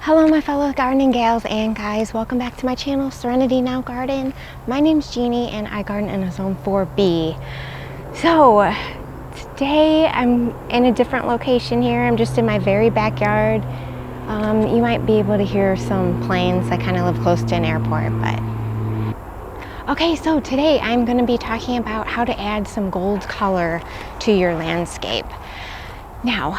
Hello my fellow gardening gals and guys, welcome back to my channel, Serenity Now Garden. My name's Jeannie and I garden in a zone 4B. So today I'm in a different location here. I'm just in my very backyard. You might be able to hear some planes. I kind of live close to an airport, but okay, so today I'm going to be talking about how to add some gold color to your landscape. Now,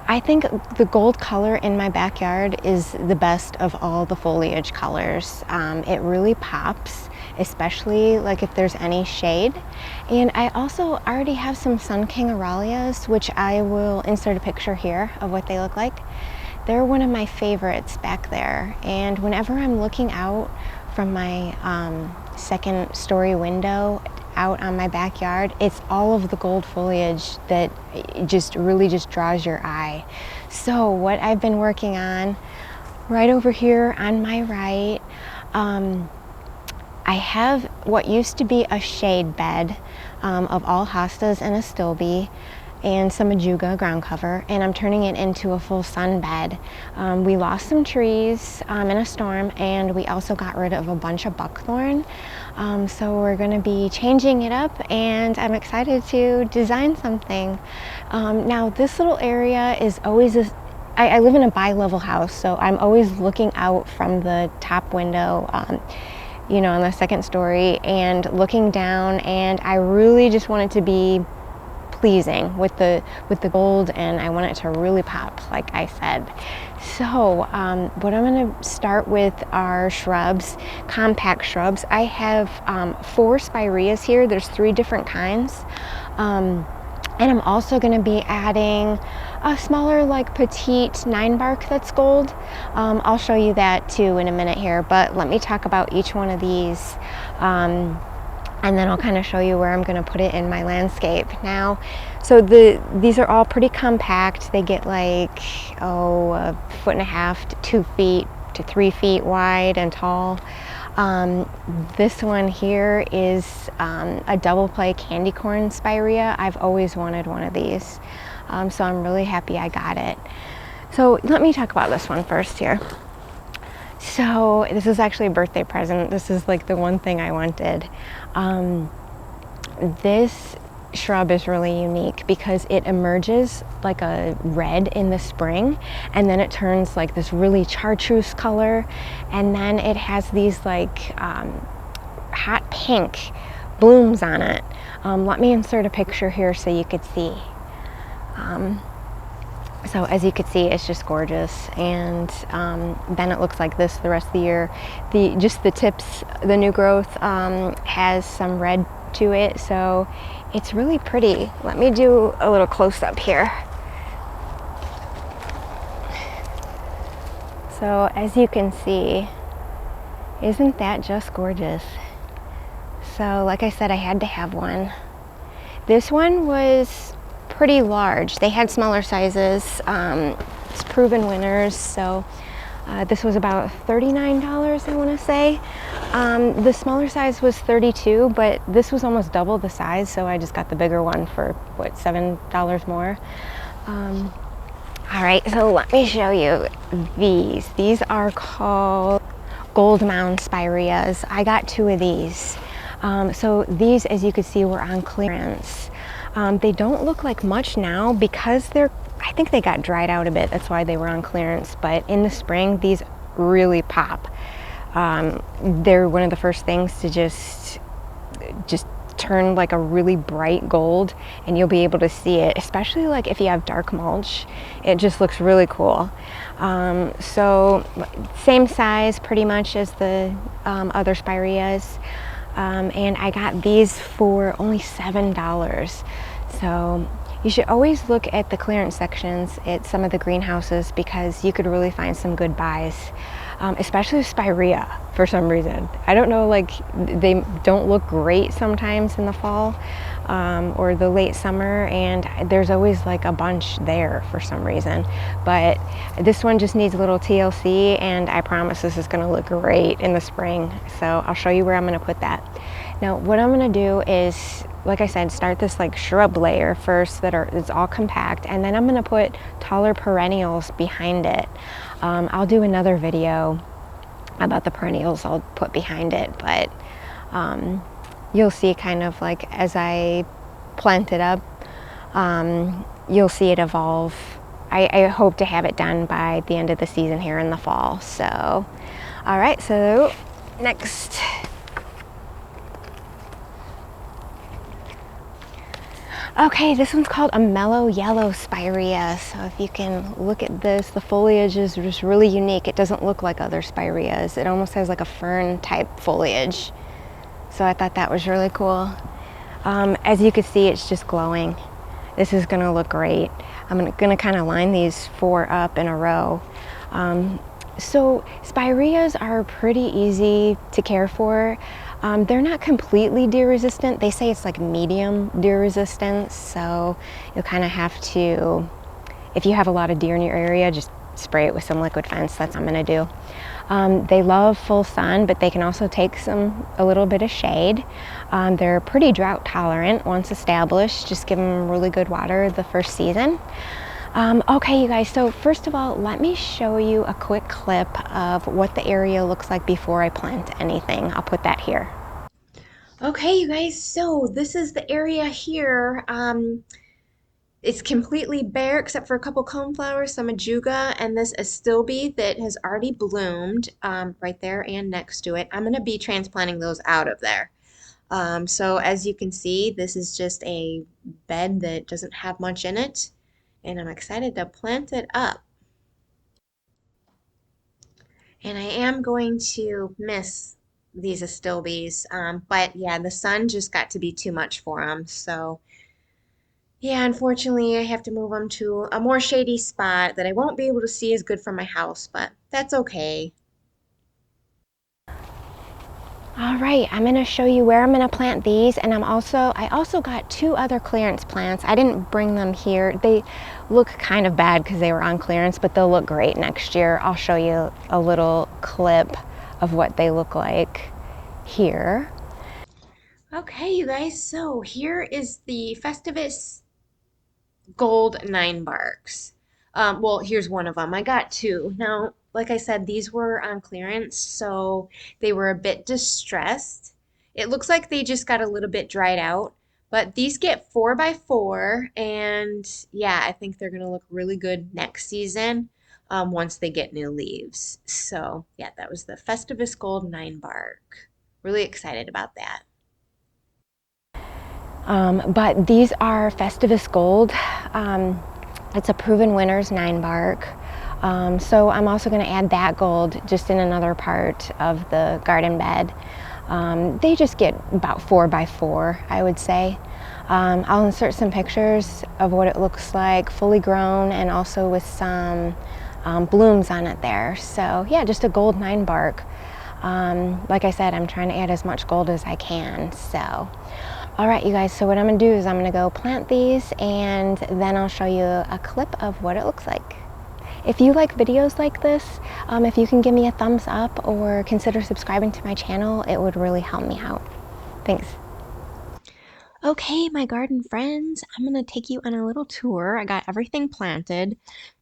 I think the gold color in my backyard is the best of all the foliage colors. It really pops, especially like if there's any shade. And I also already have some Sun King Aralias, which I will insert a picture here of what they look like. They're one of my favorites back there. And whenever I'm looking out from my second story window out on my backyard, it's all of the gold foliage that really draws your eye. So what I've been working on right over here on my right, I have what used to be a shade bed of all hostas and astilbe and some ajuga ground cover, and I'm turning it into a full sun bed. We lost some trees in a storm, and we also got rid of a bunch of buckthorn. So we're going to be changing it up, and I'm excited to design something. Now this little area is always I live in a bi-level house, so I'm always looking out from the top window, you know, on the second story, and looking down, and I really just want it to be pleasing with the gold, and I want it to really pop, like I said. So what I'm going to start with are shrubs, compact shrubs. I have 4 spireas here. There's 3 different kinds, and I'm also going to be adding a smaller, like petite 9-bark that's gold. I'll show you that too in a minute here, but let me talk about each one of these. And then I'll kind of show you where I'm going to put it in my landscape. Now, so these are all pretty compact. They get like, a 1.5 to 2 feet to 3 feet wide and tall. This one here is a double play candy corn spirea. I've always wanted one of these. So I'm really happy I got it. So let me talk about this one first here. So this is actually a birthday present. This is like the one thing I wanted. This shrub is really unique because it emerges like a red in the spring, and then it turns like this really chartreuse color, and then it has these like hot pink blooms on it. Let me insert a picture here so you could see. So as you can see, it's just gorgeous, and then it looks like this the rest of the year. Just the tips, the new growth has some red to it, so it's really pretty. Let me do a little close-up here. So as you can see, isn't that just gorgeous? So like I said, I had to have one. This one was pretty large. They had smaller sizes. It's proven winners. So this was about $39, I want to say. The smaller size was $32, but this was almost double the size, so I just got the bigger one for what, $7 more. All right, so let me show you these. These are called Goldmound spireas. I got 2 of these. So these, as you can see, were on clearance. They don't look like much now because I think they got dried out a bit. That's why they were on clearance. But in the spring, these really pop. They're one of the first things to just turn like a really bright gold, and you'll be able to see it, especially like if you have dark mulch. It just looks really cool. So same size pretty much as the other spireas. And I got these for only $7. So you should always look at the clearance sections at some of the greenhouses, because you could really find some good buys, especially spirea for some reason. I don't know, like they don't look great sometimes in the fall or the late summer, and there's always like a bunch there for some reason. But this one just needs a little TLC, and I promise this is going to look great in the spring. So I'll show you where I'm going to put that. Now what I'm gonna do is, like I said, start this like shrub layer first it's all compact, and then I'm gonna put taller perennials behind it. I'll do another video about the perennials I'll put behind it, but you'll see kind of like as I plant it up, you'll see it evolve. I hope to have it done by the end of the season here in the fall. So, all right, so next. Okay, this one's called a mellow yellow spirea. So if you can look at this, the foliage is just really unique. It doesn't look like other spireas. It almost has like a fern type foliage. So I thought that was really cool. As you can see, it's just glowing. This is gonna look great. I'm gonna kind of line these 4 up in a row. So spireas are pretty easy to care for. They're not completely deer resistant. They say it's like medium deer resistance, so you'll kind of have to, if you have a lot of deer in your area, just spray it with some liquid fence. That's what I'm gonna do. They love full sun, but they can also take a little bit of shade. They're pretty drought tolerant once established. Just give them really good water the first season. Okay, you guys, so first of all, let me show you a quick clip of what the area looks like before I plant anything. I'll put that here. Okay, you guys, so this is the area here. It's completely bare except for a couple coneflowers, some ajuga, and this astilbe that has already bloomed right there and next to it. I'm going to be transplanting those out of there. So as you can see, this is just a bed that doesn't have much in it, and I'm excited to plant it up. And I am going to miss these astilbes, but yeah, the sun just got to be too much for them. So yeah, unfortunately, I have to move them to a more shady spot that I won't be able to see as good from my house, but that's okay. All right, I'm gonna show you where I'm gonna plant these, and I also got 2 other clearance plants. I didn't bring them here. They look kind of bad because they were on clearance, but they'll look great next year. I'll show you a little clip of what they look like here. Okay, you guys, so here is the Festivus Gold Ninebarks. Well, here's one of them. I got 2. Now, like I said, these were on clearance, so they were a bit distressed. It looks like they just got a little bit dried out, but these get 4 by 4, and yeah, I think they're gonna look really good next season once they get new leaves. So yeah, that was the Festivus Gold Ninebark. Really excited about that. But these are Festivus Gold. It's a proven winner's 9-bark. So I'm also going to add that gold just in another part of the garden bed. They just get about 4 by 4, I would say. I'll insert some pictures of what it looks like fully grown and also with some blooms on it there. So yeah, just a gold 9-bark. Like I said, I'm trying to add as much gold as I can. So all right, you guys, so what I'm gonna do is I'm gonna go plant these, and then I'll show you a clip of what it looks like. If you like videos like this, if you can give me a thumbs up or consider subscribing to my channel, it would really help me out. Thanks. Okay, my garden friends, I'm gonna take you on a little tour. I got everything planted.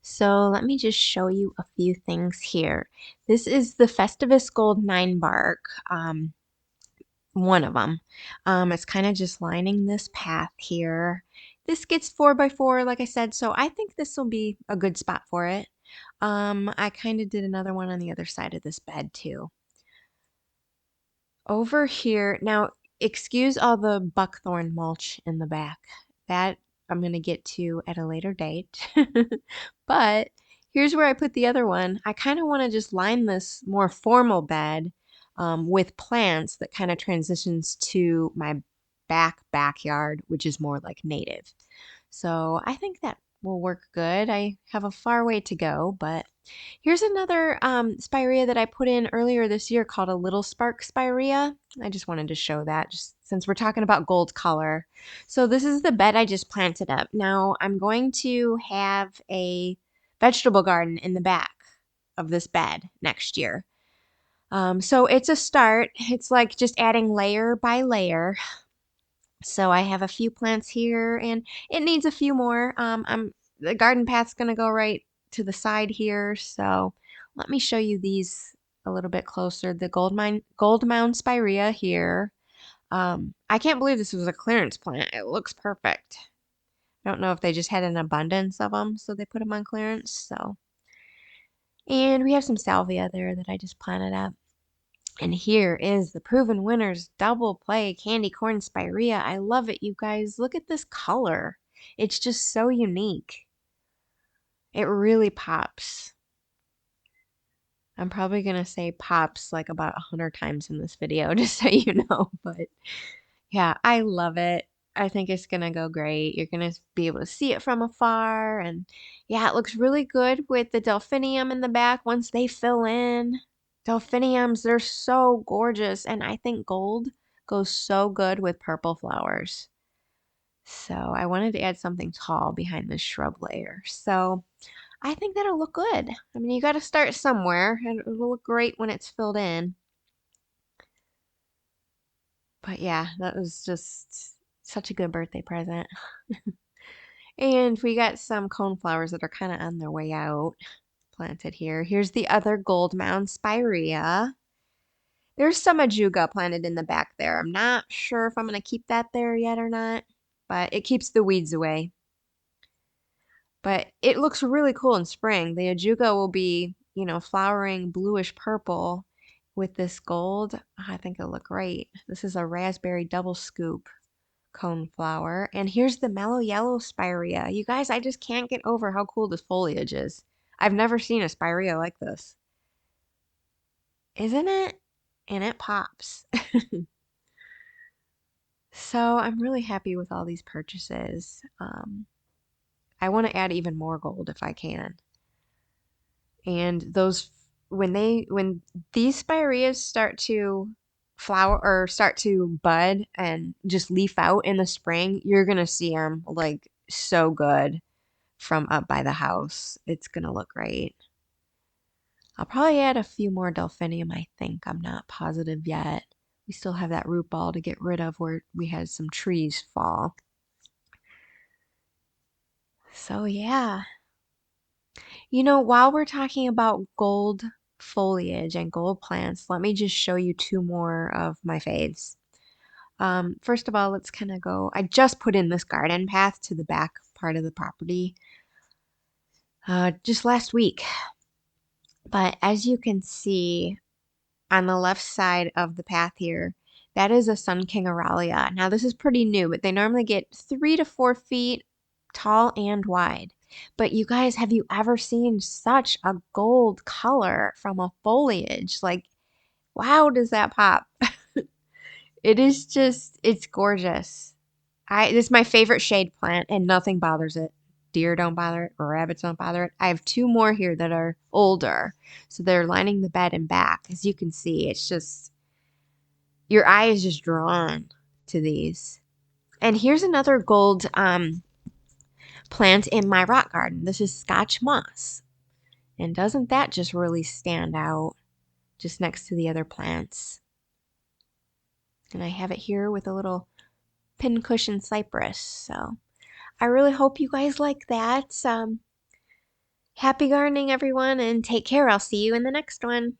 So let me just show you a few things here. This is the Festivus Gold 9-bark. One of them. It's kind of just lining this path here. This gets 4 by 4, like I said, so I think this will be a good spot for it. I kind of did another one on the other side of this bed too. Over here, now excuse all the buckthorn mulch in the back. That I'm going to get to at a later date. But here's where I put the other one. I kind of want to just line this more formal bed with plants that kind of transitions to my backyard, which is more like native. So I think that will work good. I have a far way to go, but here's another spirea that I put in earlier this year called a little Spark Spirea. I just wanted to show that just since we're talking about gold color. So this is the bed I just planted up. Now I'm going to have a vegetable garden in the back of this bed next year. So it's a start. It's like just adding layer by layer. So I have a few plants here and it needs a few more. The garden path's gonna go right to the side here. So let me show you these a little bit closer. The Goldmound Spirea here. I can't believe this was a clearance plant. It looks perfect. I don't know if they just had an abundance of them, so they put them on clearance. And we have some salvia there that I just planted up. And here is the Proven Winners Double Play Candy Corn Spirea. I love it, you guys. Look at this color. It's just so unique. It really pops. I'm probably going to say pops like about 100 times in this video, just so you know. But yeah, I love it. I think it's going to go great. You're going to be able to see it from afar. And yeah, it looks really good with the delphinium in the back once they fill in. Delphiniums, they're so gorgeous. And I think gold goes so good with purple flowers. So I wanted to add something tall behind this shrub layer. So I think that'll look good. I mean, you got to start somewhere and it'll look great when it's filled in. But yeah, that was just such a good birthday present. And we got some coneflowers that are kind of on their way out planted here. Here's the other Goldmound Spirea. There's some ajuga planted in the back there. I'm not sure if I'm going to keep that there yet or not, but it keeps the weeds away. But it looks really cool in spring. The ajuga will be, flowering bluish purple with this gold. I think it'll look great. This is a raspberry double scoop coneflower. And here's the mellow yellow spirea. You guys, I just can't get over how cool this foliage is. I've never seen a spirea like this. Isn't it? And it pops. So I'm really happy with all these purchases. I want to add even more gold if I can. And those when these spireas start to flower or start to bud and just leaf out in the spring, you're gonna see them like so good from up by the house. It's gonna look great. I'll probably add a few more delphinium, I think. I'm not positive yet. We still have that root ball to get rid of where we had some trees fall. So yeah. While we're talking about gold foliage and gold plants, let me just show you two more of my faves. First of all, let's kind of go. I just put in this garden path to the back part of the property just last week. But as you can see on the left side of the path here, that is a Sun King Aralia. Now, this is pretty new, but they normally get 3 to 4 feet tall and wide. But you guys, have you ever seen such a gold color from a foliage? Like, wow, does that pop? It is just, it's gorgeous. This is my favorite shade plant and nothing bothers it. Deer don't bother it, rabbits don't bother it. I have two more here that are older. So they're lining the bed and back. As you can see, it's just, your eye is just drawn to these. And here's another gold plant in my rock garden. This is Scotch moss. And doesn't that just really stand out just next to the other plants? And I have it here with a little pincushion cypress. So I really hope you guys like that. Happy gardening, everyone, and take care. I'll see you in the next one.